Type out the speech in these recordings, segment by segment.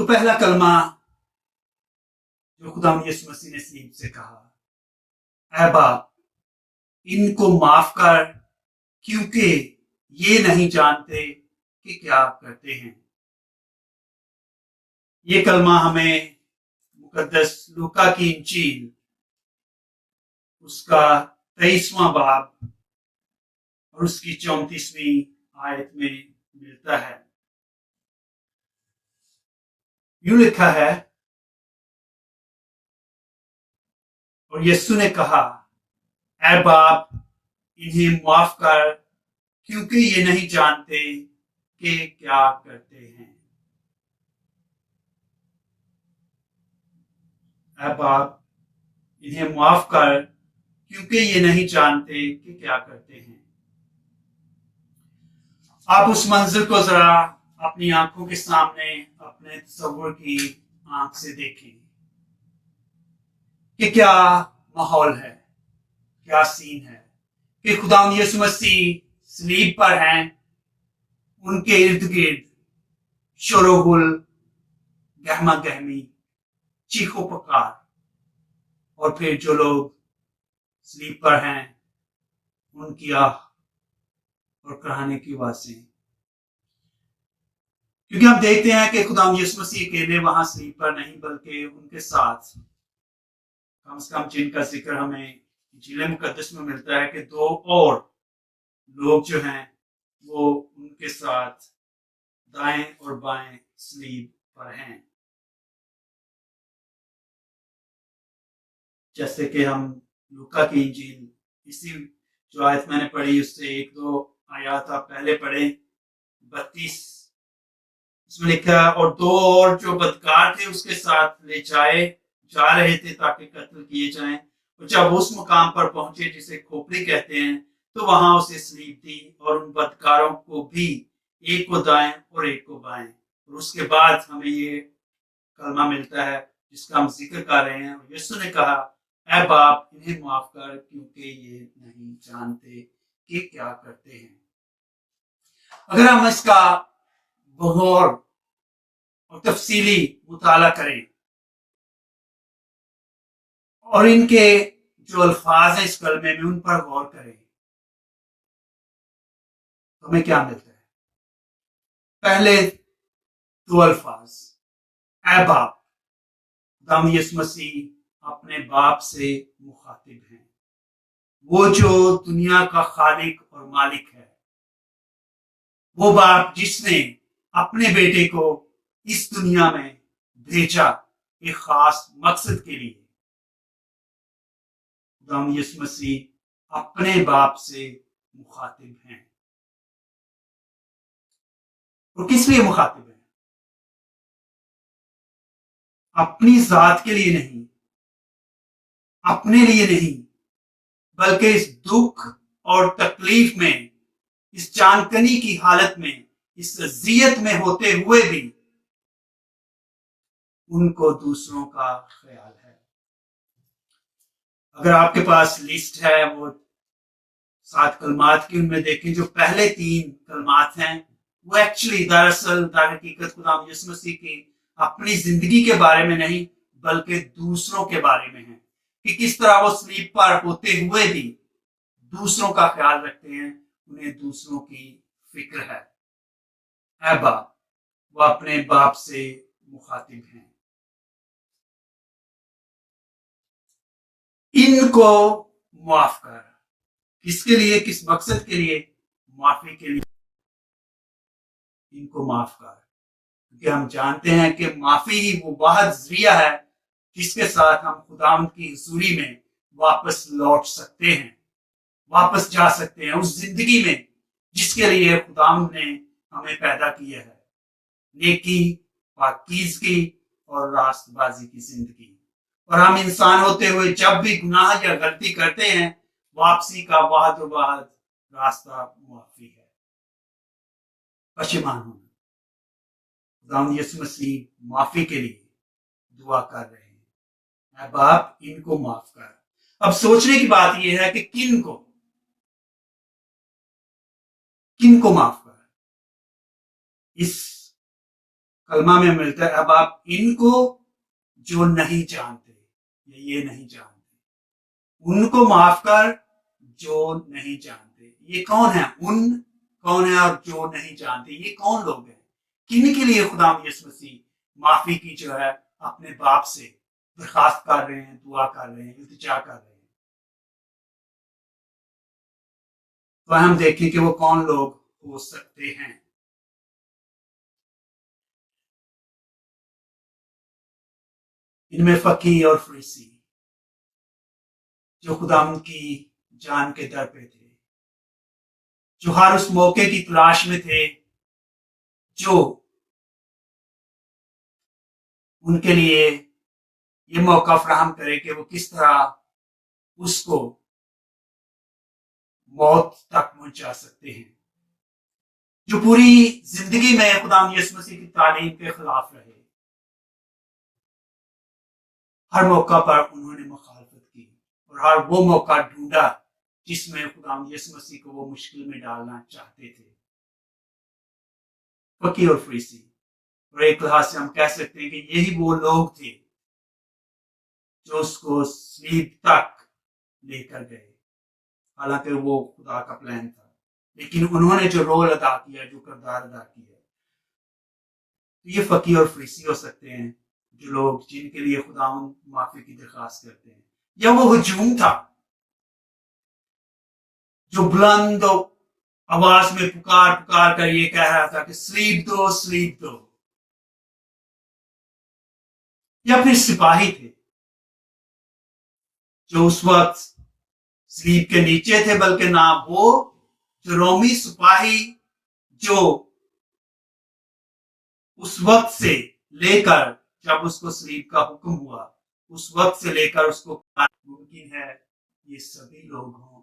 تو پہلا کلمہ جو خدا یسوع مسیح نے سلیب سے کہا، اے باپ ان کو معاف کر کیونکہ یہ نہیں جانتے کہ کیا کرتے ہیں۔ یہ کلمہ ہمیں مقدس لوکا کی انجیل اس کا 23واں باب اور اس کی 34ویں آیت میں ملتا ہے۔ یوں لکھا ہے، اور یسوع نے کہا، اے باپ انہیں معاف کر کیونکہ یہ نہیں جانتے کہ کیا کرتے ہیں۔ اے باپ انہیں معاف کر کیونکہ یہ نہیں جانتے کہ کیا کرتے ہیں۔ آپ اس منظر کو ذرا اپنی آنکھوں کے سامنے اپنے تصور کی آنکھ سے دیکھیں کہ کیا ماحول ہے، کیا سین ہے کہ خدا یسوع مسیح صلیب پر ہیں، ان کے ارد گرد شور و غل، گہما گہمی، چیخ و پکار، اور پھر جو لوگ صلیب پر ہیں ان کی آہ اور کراہنے کی آوازیں، کیونکہ ہم دیکھتے ہیں کہ خدا یسوع مسیح اکیلے وہاں صلیب پر نہیں بلکہ ان کے ساتھ کم سے کم جن کا ذکر ہمیں انجیل مقدس میں ملتا ہے کہ 2 اور لوگ جو ہیں وہ ان کے ساتھ دائیں اور بائیں صلیب پر ہیں۔ جیسے کہ ہم لوکا کی انجیل اسی جو آیت میں نے پڑھی اس سے 1-2 آیات آپ پہلے پڑھیں، 32 اس میں لکھا، اور 2 اور جو بدکار تھے اس کے ساتھ لے جا رہے تھے تاکہ قتل کیے جائیں، اور جب اس مقام پر پہنچے جسے کھوپڑی کہتے ہیں تو وہاں اسے صلیب دی، اور ان بدکاروں کو بھی، ایک کو دائیں اور ایک کو بائیں۔ اور اس کے بعد ہمیں یہ کلمہ ملتا ہے جس کا ہم ذکر کر رہے ہیں، اور یسوع نے کہا، اے باپ انہیں معاف کر کیونکہ یہ نہیں جانتے کہ کیا کرتے ہیں۔ اگر ہم اس کا بغور اور تفصیلی مطالعہ کریں اور ان کے جو الفاظ ہیں اس کلمے میں ان پر غور کریں تو ہمیں کیا ملتا ہے؟ پہلے 2 الفاظ، اے باپ، خدا یسوع مسیح اپنے باپ سے مخاطب ہیں، وہ جو دنیا کا خالق اور مالک ہے، وہ باپ جس نے اپنے بیٹے کو اس دنیا میں بھیجا ایک خاص مقصد کے لیے۔ خدا یسوع مسیح اپنے باپ سے مخاطب ہیں، اور کس لیے مخاطب ہیں؟ اپنی ذات کے لیے نہیں، اپنے لیے نہیں، بلکہ اس دکھ اور تکلیف میں، اس جان کنی کی حالت میں، اس اذیت میں ہوتے ہوئے بھی ان کو دوسروں کا خیال ہے۔ اگر آپ کے پاس لسٹ ہے وہ 7 کلمات کی، ان میں دیکھیں جو پہلے 3 کلمات ہیں وہ ایکچولی دراصل در حقیقت خدا یسوع مسیح کی اپنی زندگی کے بارے میں نہیں بلکہ دوسروں کے بارے میں ہیں، کہ کس طرح وہ صلیب پر ہوتے ہوئے بھی دوسروں کا خیال رکھتے ہیں، انہیں دوسروں کی فکر ہے۔ اے باپ، وہ اپنے باپ سے مخاطب ہیں۔ ان کو معاف کر، کس کے لیے، کس مقصد کے لیے؟ معافی کے لیے۔ ان کو معاف کر، کیونکہ ہم جانتے ہیں کہ معافی ہی وہ واحد ذریعہ ہے جس کے ساتھ ہم خداوند کی حضوری میں واپس لوٹ سکتے ہیں، واپس جا سکتے ہیں اس زندگی میں جس کے لیے خداوند نے ہمیں پیدا کیا ہے، نیکی، پاکیزگی اور راست بازی کی زندگی۔ اور ہم انسان ہوتے ہوئے جب بھی گناہ یا غلطی کرتے ہیں، واپسی کا واحد و واحد راستہ معافی ہے، پشیمان ہونا۔ خداوند یسوع مسیح معافی کے لیے دعا کر رہے ہیں، اے باپ ان کو معاف کر۔ اب سوچنے کی بات یہ ہے کہ کن کو معاف کر؟ اس کلمہ میں ملتا ہے، اب آپ ان کو جو نہیں جانتے یا یہ نہیں جانتے، ان کو معاف کر جو نہیں جانتے. یہ کون ہے؟ ان کون ہے اور جو نہیں جانتے، یہ کون لوگ ہیں؟ کن کے لیے خدا یسوع مسیح معافی کی جو ہے اپنے باپ سے درخواست کر رہے ہیں، دعا کر رہے ہیں، التجا کر رہے ہیں؟ تو ہم دیکھیں کہ وہ کون لوگ ہو سکتے ہیں. ان میں فقیہ اور فریسی جو خدا کی جان کے در پہ تھے، جو ہر اس موقع کی تلاش میں تھے جو ان کے لیے یہ موقع فراہم کرے کہ وہ کس طرح اس کو موت تک پہنچا سکتے ہیں، جو پوری زندگی میں خدا یسوع مسیح کی تعلیم کے خلاف رہے. ہر موقع پر انہوں نے مخالفت کی اور ہر وہ موقع ڈھونڈا جس میں خدا یسوع مسیح کو وہ مشکل میں ڈالنا چاہتے تھے. فقیہ اور فریسی، اور ایک لحاظ سے ہم کہہ سکتے ہیں کہ یہی وہ لوگ تھے جو اس کو صلیب تک لے کر گئے، حالانکہ وہ خدا کا پلان تھا، لیکن انہوں نے جو رول ادا کیا، جو کردار ادا کیا، تو یہ فقیہ اور فریسی ہو سکتے ہیں، جو لوگ جن کے لیے خدا معافی کی درخواست کرتے ہیں. یا وہ ہجوم تھا جو بلند آواز میں پکار پکار کر یہ کہہ رہا تھا کہ صلیب دو، صلیب دو. یا پھر سپاہی تھے جو اس وقت صلیب کے نیچے تھے، بلکہ نہ وہ جو رومی سپاہی جو اس وقت سے لے کر جب اس کو صلیب کا حکم ہوا، اس وقت سے لے کر اس کو ممکن ہے یہ سبھی لوگ ہوں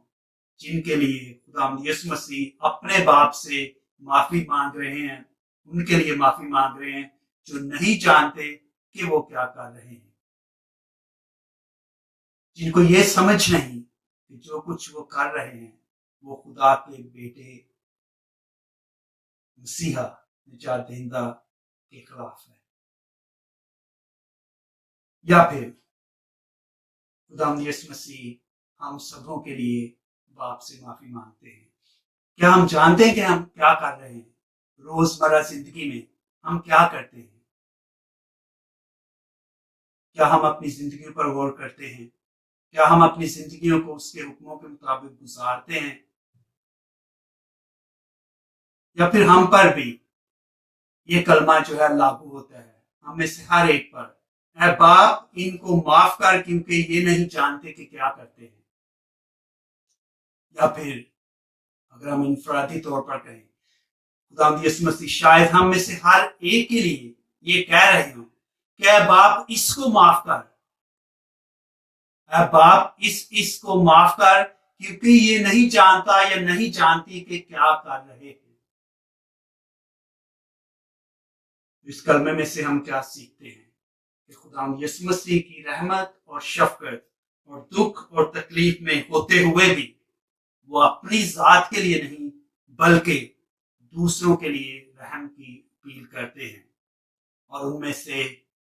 جن کے لیے خدا یسوع مسیح اپنے باپ سے معافی مانگ رہے ہیں، ان کے لیے معافی مانگ رہے ہیں جو نہیں جانتے کہ وہ کیا کر رہے ہیں، جن کو یہ سمجھ نہیں کہ جو کچھ وہ کر رہے ہیں وہ خدا کے بیٹے مسیحا نجات دہندہ کے خلاف ہے. یا پھر خدا یسوع مسیح ہم سبوں کے لیے باپ سے معافی مانگتے ہیں. کیا ہم جانتے ہیں کہ ہم کیا کر رہے ہیں؟ روزمرہ زندگی میں ہم کیا کرتے ہیں؟ کیا ہم اپنی زندگیوں پر غور کرتے ہیں؟ کیا ہم اپنی زندگیوں کو اس کے حکموں کے مطابق گزارتے ہیں؟ یا پھر ہم پر بھی یہ کلمہ جو ہے لاگو ہوتا ہے ہم میں سے ہر ایک پر، اے باپ ان کو معاف کر کیونکہ یہ نہیں جانتے کہ کیا کرتے ہیں؟ یا پھر اگر ہم انفرادی طور پر کہیں، خدا یسوع مسیح شاید ہم میں سے ہر ایک کے لیے یہ کہہ رہے ہوں کہ اے باپ اس کو معاف کر، اے باپ اس کو معاف کر کیونکہ یہ نہیں جانتا یا نہیں جانتی کہ کیا کر رہے ہیں. اس کلمے میں سے ہم کیا سیکھتے ہیں؟ کہ خدا یسوع مسیح کی رحمت اور شفقت اور دکھ اور تکلیف میں ہوتے ہوئے بھی وہ اپنی ذات کے لیے نہیں بلکہ دوسروں کے لیے رحم کی اپیل کرتے ہیں. اور ان میں سے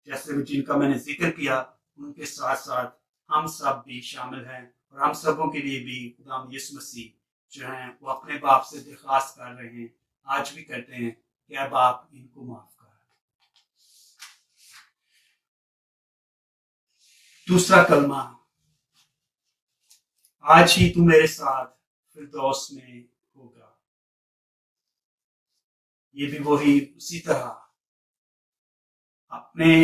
جیسے جن کا میں نے ذکر کیا ان کے ساتھ ساتھ ہم سب بھی شامل ہیں، اور ہم سبوں کے لیے بھی خدا یسوع مسیح جو ہیں وہ اپنے باپ سے درخواست کر رہے ہیں، آج بھی کرتے ہیں کہ اے باپ ان کو معاف کر. دوسرا کلمہ، آج ہی تو میرے ساتھ فردوس میں ہوگا. یہ بھی وہی اسی طرح اپنے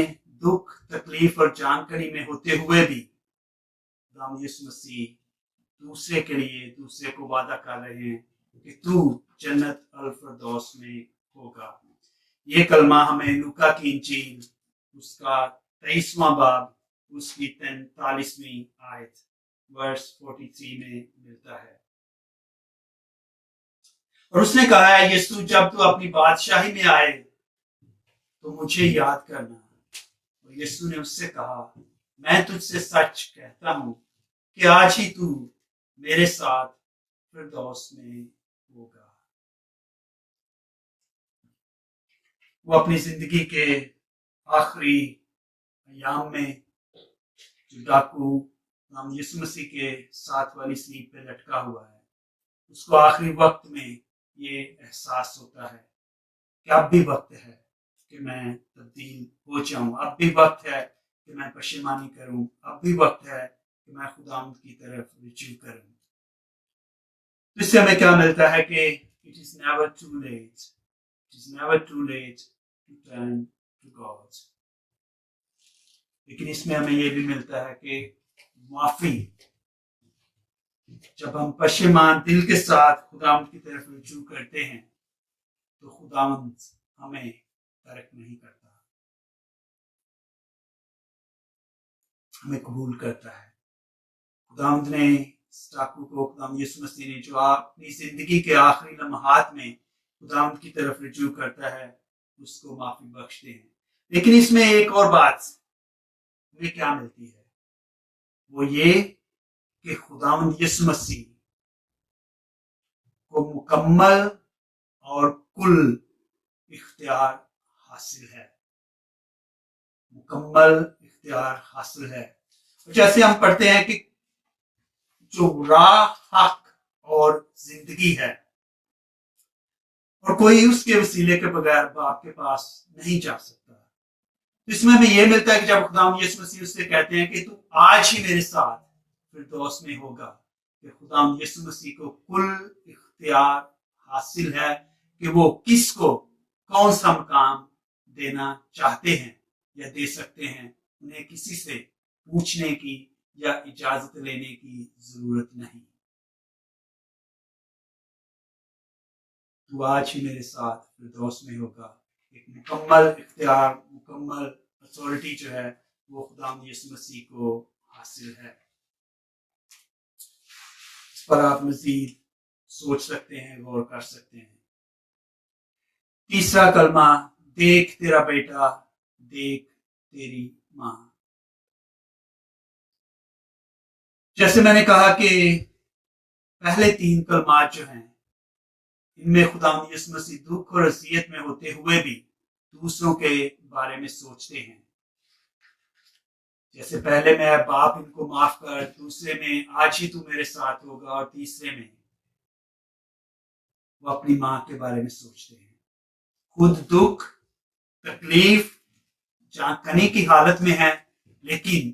دکھ تکلیف اور جانکاری میں ہوتے ہوئے بھی خدا یسوع مسیح دوسرے کے لیے دوسرے کو وعدہ کر رہے ہیں کہ تو جنت الفردوس میں ہوگا. یہ کلمہ ہمیں لوکا کی انجیل اس کا 23واں باب اس کی 43ویں آیت ورس 43 میں ملتا ہے. اور اس نے کہا ہے یسوع جب تو اپنی بادشاہی میں آئے تو مجھے یاد کرنا. اور یسوع نے اس سے کہا میں تجھ سے سچ کہتا ہوں کہ آج ہی تو میرے ساتھ فردوس میں ہوگا. وہ اپنی زندگی کے آخری ایام میں جو ڈاکو ہم یسوع مسیح کے ساتھ والی سلیب پہ لٹکا ہوا ہے، اس کو آخری وقت میں یہ احساس ہوتا ہے کہ اب بھی وقت ہے کہ میں تبدیل ہو جاؤں، اب بھی وقت ہے کہ میں پشیمانی کروں، اب بھی وقت ہے کہ میں خداوند کی طرف رجوع کروں۔ تو اس سے ہمیں کیا ملتا ہے کہ it is never too late. It is never too late to turn to God. لیکن اس میں ہمیں یہ بھی ملتا ہے کہ معافی، جب ہم پشیمان دل کے ساتھ خداوند کی طرف رجوع کرتے ہیں تو خداوند ہمیں ترک نہیں کرتا، ہمیں قبول کرتا ہے۔ خداوند نے اس ڈاکو کو، خداوند یسوع مسیح نے جو اپنی زندگی کے آخری لمحات میں خداوند کی طرف رجوع کرتا ہے اس کو معافی بخشتے ہیں۔ لیکن اس میں ایک اور بات ہمیں کیا ملتی ہے، وہ یہ کہ خداوند یسوع مسیح کو مکمل اور کل اختیار حاصل ہے، مکمل اختیار حاصل ہے۔ جیسے ہم پڑھتے ہیں کہ جو راہ، حق اور زندگی ہے اور کوئی اس کے وسیلے کے بغیر باپ کے پاس نہیں جا سکتا، تو اس میں ہمیں یہ ملتا ہے کہ جب خداوند یسوع مسیح اس سے کہتے ہیں کہ تو آج ہی میرے ساتھ فردوس میں ہوگا، کہ خداوند یسوع مسیح کو کل اختیار حاصل ہے کہ وہ کس کو کون سا مقام دینا چاہتے ہیں یا دے سکتے ہیں، انہیں کسی سے پوچھنے کی یا اجازت لینے کی ضرورت نہیں۔ تو آج ہی میرے ساتھ فردوس میں ہوگا، ایک مکمل اختیار، مکمل اتھارٹی جو ہے وہ خداوند یسوع مسیح کو حاصل ہے۔ اس پر آپ مزید سوچ سکتے ہیں، غور کر سکتے ہیں۔ تیسرا کلمہ، دیکھ تیرا بیٹا، دیکھ تیری ماں۔ جیسے میں نے کہا کہ پہلے تین کلمات جو ہیں ان میں خداوند یسوع مسیح دکھ اور اذیت میں ہوتے ہوئے بھی دوسروں کے بارے میں سوچتے ہیں۔ جیسے پہلے میں باپ ان کو معاف کر، دوسرے میں آج ہی تو میرے ساتھ ہوگا، اور تیسرے میں وہ اپنی ماں کے بارے میں سوچتے ہیں۔ خود دکھ، تکلیف، جہاں کنی کی حالت میں ہے، لیکن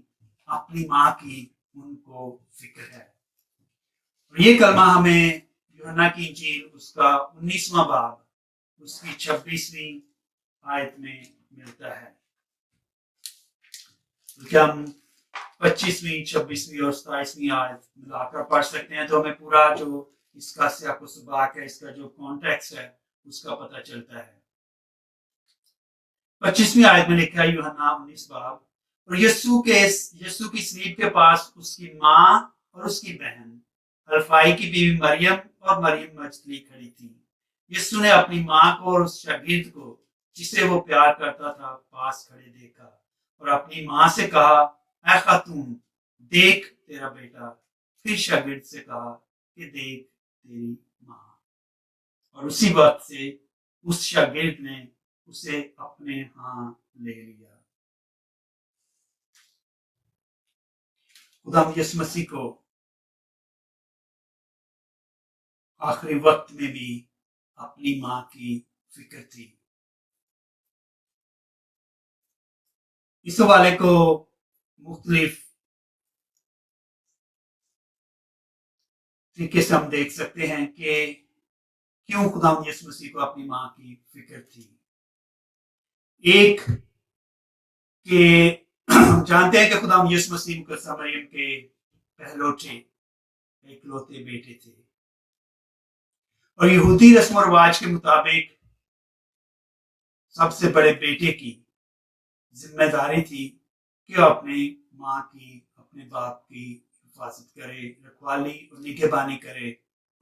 اپنی ماں کی ان کو فکر ہے۔ اور یہ کلمہ ہمیں یوحنا کی انجیل اس کا 19واں باب اس کی 26ویں آیت میں ملتا ہے۔ کہ ہم 25ویں، 26ویں اور 27ویں آیت ملا کر پڑھ سکتے ہیں تو ہمیں پورا جو اس کا سیاق و سباق ہے، اس کا جو کانٹیکسٹ ہے اس کا پتہ چلتا ہے۔ 25ویں آیت میں لکھا ہے، یوحنا 19 باب، اور یسوع کی صلیب کے پاس اس کی ماں اور اس کی بہن الفائی کی بیوی مریم اور مریم مجدلی کھڑی تھی۔ یسوع نے اپنی ماں کو اور اس شاگرد کو جسے وہ پیار کرتا تھا پاس کھڑے دیکھا اور اپنی ماں سے کہا، اے خاتون، دیکھ تیرا بیٹا۔ پھر شاگرد سے کہا کہ دیکھ تیری ماں۔ اور اسی وقت سے اس شاگرد نے اسے اپنے ہاں لے لیا۔ خدا یسوع مسیح کو آخری وقت میں بھی اپنی ماں کی فکر تھی۔ اس حوالے کو مختلف طریقے سے ہم دیکھ سکتے ہیں کہ کیوں خدا یسوع مسیح کو اپنی ماں کی فکر تھی۔ ایک کہ جانتے ہیں کہ خدا یسوع مسیح مقدسہ مریم کے پہلوٹے اکلوتے بیٹے تھے، اور یہودی رسم و رواج کے مطابق سب سے بڑے بیٹے کی ذمہ داری تھی کہ وہ اپنی ماں کی، اپنے باپ کی حفاظت کرے، رکھوالی اور نگہبانی کرے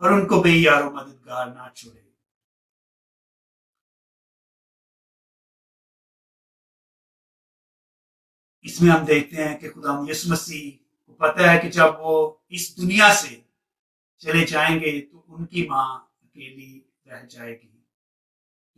اور ان کو بے یار و مددگار نہ چھوڑے۔ اس میں ہم دیکھتے ہیں کہ خدا یسوع مسیح کو پتہ ہے کہ جب وہ اس دنیا سے چلے جائیں گے تو ان کی ماں اکیلی رہ جائے گی۔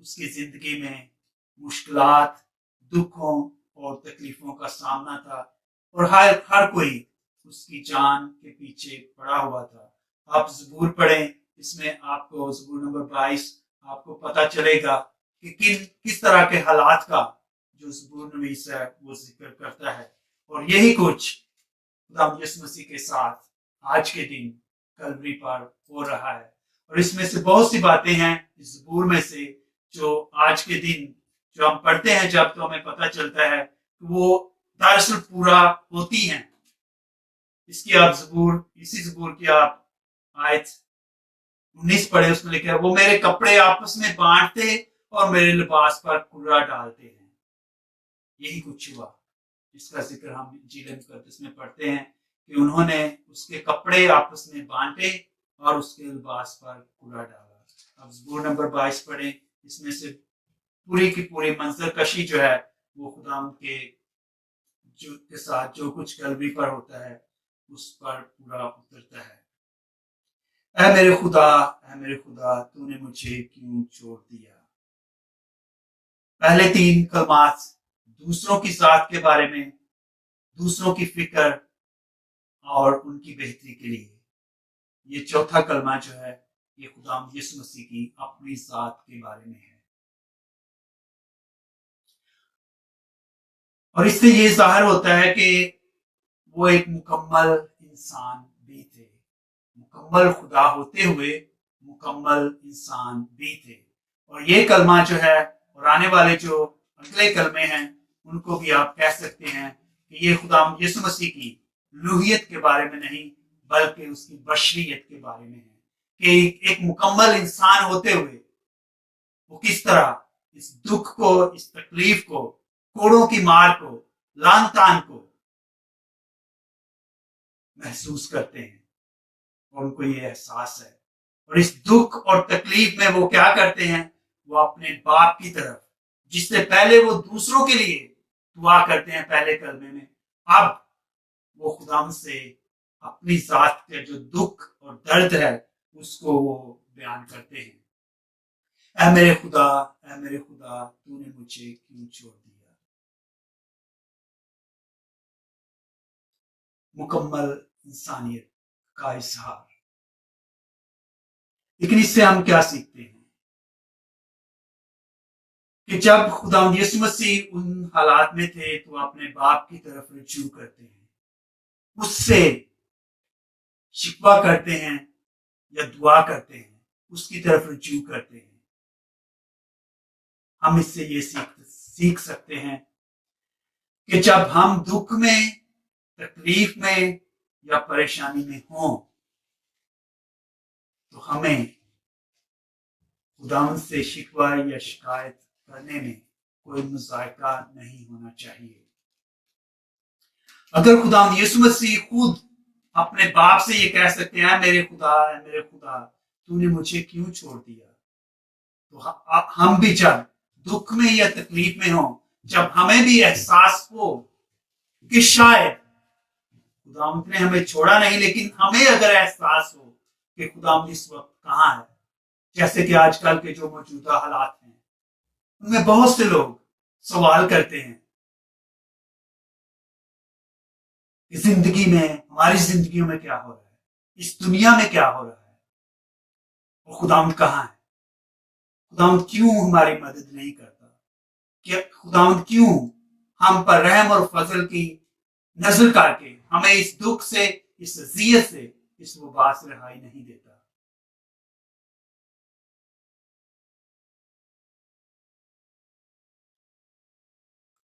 اس کی زندگی میں مشکلات، دکھوں اور تکلیفوں کا سامنا تھا، اور ہر کوئی اس کی جان کے پیچھے پڑا ہوا تھا۔ آپ زبور پڑھیں، اس میں آپ کو زبور نمبر 22 آپ کو پتا چلے گا کہ کس طرح کے حالات کا جو زبور نویس ہے وہ ذکر کرتا ہے، اور یہی کچھ خدا یسوع مسیح کے ساتھ آج کے دن کلوری پر ہو رہا ہے۔ اور اس میں سے بہت سی باتیں ہیں اس زبور میں سے جو آج کے دن جو ہم پڑھتے ہیں جب تو ہمیں پتہ چلتا ہے کہ وہ دراصل پورا ہوتی ہیں۔ اس کی آپ اسی زبور کی آپ آیت 19 پڑھے، اس میں لکھا ہے وہ میرے کپڑے آپس میں بانٹتے اور میرے لباس پر کرا ڈالتے ہیں۔ یہی کچھ ہوا جس کا ذکر ہم انجیل مقدس میں پڑھتے ہیں کہ انہوں نے اس کے کپڑے آپس میں بانٹے اور اس کے لباس پر کرا ڈالا۔ اب زبور نمبر 22 پڑھیں، اس میں سے پوری کی پوری منظر کشی جو ہے وہ خدا کے ساتھ جو کچھ کلوری پر ہوتا ہے اس پر پورا اترتا ہے۔ اے میرے خدا تو نے مجھے کیوں چھوڑ دیا۔ پہلے 3 کلمات دوسروں کی ذات کے بارے میں، دوسروں کی فکر اور ان کی بہتری کے لیے۔ یہ چوتھا کلمہ جو ہے یہ خدا یسوع مسیح کی اپنی ذات کے بارے میں ہے، اور اس سے یہ ظاہر ہوتا ہے کہ وہ ایک مکمل انسان بھی تھے، مکمل خدا ہوتے ہوئے مکمل انسان بھی تھے۔ اور یہ کلمہ جو ہے اور آنے والے جو اگلے کلمے ہیں ان کو بھی آپ کہہ سکتے ہیں کہ یہ خدا یسوع مسیح کی لوہیت کے بارے میں نہیں بلکہ اس کی بشریت کے بارے میں ہے، کہ ایک مکمل انسان ہوتے ہوئے وہ کس طرح اس دکھ کو، اس تکلیف کو، کوڑوں کی مار کو، لان تان کو محسوس کرتے ہیں، اور ان کو یہ احساس ہے۔ اور اس دکھ اور تکلیف میں وہ کیا کرتے ہیں؟ وہ اپنے باپ کی طرف، جس سے پہلے وہ دوسروں کے لیے دعا کرتے ہیں پہلے کلمے میں، اب وہ خدا سے اپنی ذات کا جو دکھ اور درد ہے اس کو وہ بیان کرتے ہیں۔ اے میرے خدا تو نے مجھے کیوں چھوڑ دیا۔ مکمل انسانیت کا اظہار۔ لیکن اس سے ہم کیا سیکھتے ہیں کہ جب خدا یسوع مسیح ان حالات میں تھے تو اپنے باپ کی طرف رجوع کرتے ہیں، اس سے شکوہ کرتے ہیں یا دعا کرتے ہیں، اس کی طرف رجوع کرتے ہیں۔ ہم اس سے یہ سیکھ سکتے ہیں کہ جب ہم دکھ میں، تکلیف میں یا پریشانی میں ہوں تو ہمیں خداوند سے شکوہ یا شکایت کرنے میں کوئی مذائقہ نہیں ہونا چاہیے۔ اگر خداوند یسوع مسیح خود اپنے باپ سے یہ کہہ سکتے ہیں میرے خدا تو نے مجھے کیوں چھوڑ دیا، تو ہم بھی جب دکھ میں یا تکلیف میں ہوں، جب ہمیں بھی احساس ہو کہ شاید خداوند نے ہمیں چھوڑا نہیں، لیکن ہمیں اگر احساس ہو کہ خداوند اس وقت کہاں ہے، جیسے کہ آج کل کے جو موجودہ حالات ہیں ان میں بہت سے لوگ سوال کرتے ہیں کہ زندگی میں، ہماری زندگیوں میں کیا ہو رہا ہے، اس دنیا میں کیا ہو رہا ہے، اور خداوند کہاں ہے، خداوند کیوں ہماری مدد نہیں کرتا، کہ خداوند کیوں ہم پر رحم اور فضل کی نظر کر کے ہمیں اس دکھ سے، اس اذیت سے، اس وبا سے رہائی نہیں دیتا۔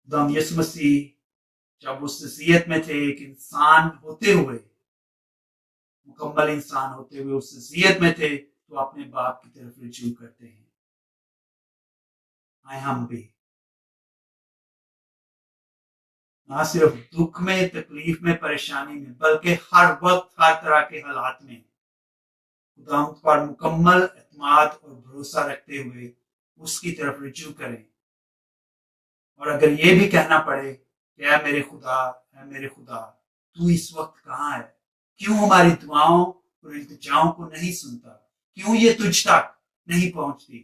خداوند یسوع مسیح جب اس اذیت میں تھے، ایک انسان ہوتے ہوئے، مکمل انسان ہوتے ہوئے اس اذیت میں تھے، تو اپنے باپ کی طرف رجوع کرتے ہیں۔ ہم بھی نہ صرف دکھ میں، تکلیف میں، پریشانی میں، بلکہ ہر وقت، ہر طرح کے حالات میں خداوند پر مکمل اعتماد اور بھروسہ رکھتے ہوئے اس کی طرف رجوع کریں، اور اگر یہ بھی کہنا پڑے کہ اے میرے خدا تو اس وقت کہاں ہے، کیوں ہماری دعاؤں اور التجاؤں کو نہیں سنتا، کیوں یہ تجھ تک نہیں پہنچتی،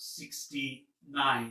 69,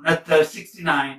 69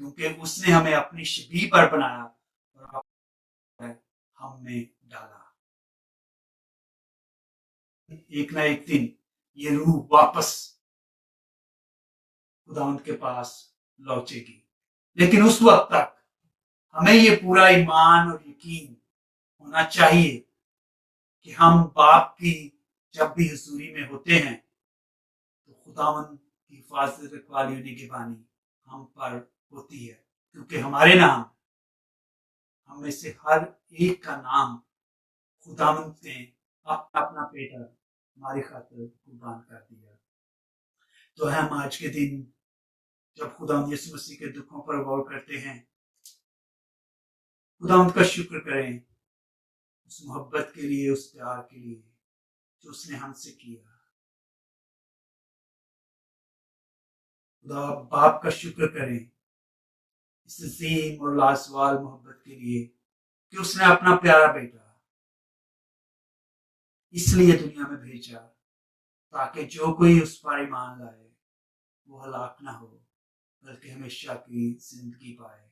کیونکہ اس نے ہمیں اپنی شبیہ پر بنایا اور ہم میں ڈالا۔ ایک نہ ایک دن یہ روح واپس خداوند کے پاس لوٹے گی، لیکن اس وقت تک ہمیں یہ پورا ایمان اور یقین ہونا چاہیے کہ ہم باپ کی جب بھی حضوری میں ہوتے ہیں تو خداوند کی حفاظت رکھوالی اور نگہبانی ہم پر ہوتی ہے، کیونکہ ہمارے نام، ہم میں سے ہر ایک کا نام خداوند نے اپنا بیٹا ہماری خاطر قربان کر دیا۔ تو ہم آج کے دن جب خداوند یسوع مسیح کے دکھوں پر غور کرتے ہیں، خداوند کا شکر کریں اس محبت کے لیے، اس پیار کے لیے جو اس نے ہم سے کیا۔ خدا باپ کا شکر کریں اس عظیم اور لازوال محبت کے لیے کہ اس نے اپنا پیارا بیٹا اس لیے دنیا میں بھیجا تاکہ جو کوئی اس پر ایمان لائے وہ ہلاک نہ ہو بلکہ ہمیشہ کی زندگی پائے۔